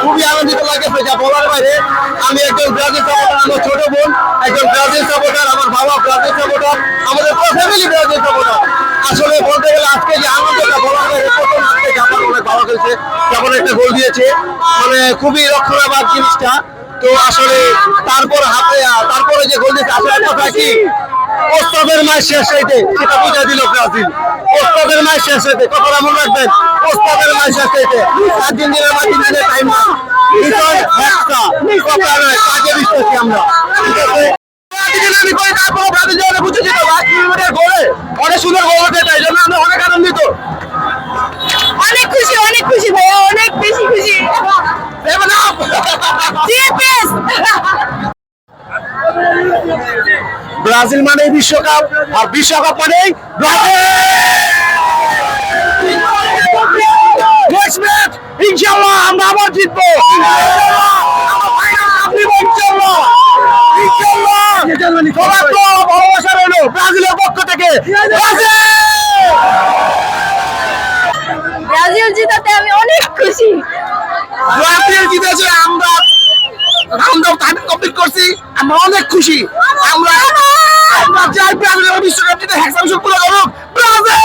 খুবই আনন্দিত লাগছে, যা বলার বাইরে। আমি একজন ব্রাজিল সাপোর্টার, আমার ছোট বোন একজন ব্রাজিল সাপোর্টার, আমার বাবা ব্রাজিল সাপোর্টার, আমাদের পুরো ফ্যামিলি ব্রাজিল সাপোর্টার। আসলে বলতে গেলে আজকে যে আনন্দটা বলার বাইরে, প্রথম আজকে জাপান অনেক ভালো খেলছে, জাপান একটা গোল দিয়েছে, মানে খুবই রক্ষণাবাদ জিনিসটা। তো আসলে তারপরে যে গোল দিয়েছে, আসলে কথা কি প্রস্তাবের ম্যাচ শেষ হইতে সেটা বুঝা দিল ব্রাজিল। প্রস্তাবের ম্যাচ শেষ হইতে, কথাটা মনে রাখবেন, প্রস্তাবের ম্যাচ শেষ হইতে 4 দিনের বা 3 দিনের টাইম না, বিষয় একটা কথা নয়, কাজে বিশ্বাসী আমরা। ঠিক আছে, অনেক সুন্দর গোল হতে, তাই জন্য আমরা অনেক আনন্দিত, অনেক খুশি ভাইয়া, অনেক বেশি খুশি। ব্রাজিল মানে বিশ্বকাপ, আর বিশ্বকাপ মানে ইনশাআল্লাহ আমরা আবার জিতবো। ভালোবাসা রইল ব্রাজিলের পক্ষ থেকে। ব্রাজিল জিতাতে আমি অনেক খুশি। ব্রাজিল জিতেছে, আমরা টার্গেট কমপ্লিট করছি, আমরা অনেক খুশি। আমরা চাই ব্রাজিলের বিশ্বকাপ জিতে হ্যাকসাম পুরো করুক ব্রাজিল।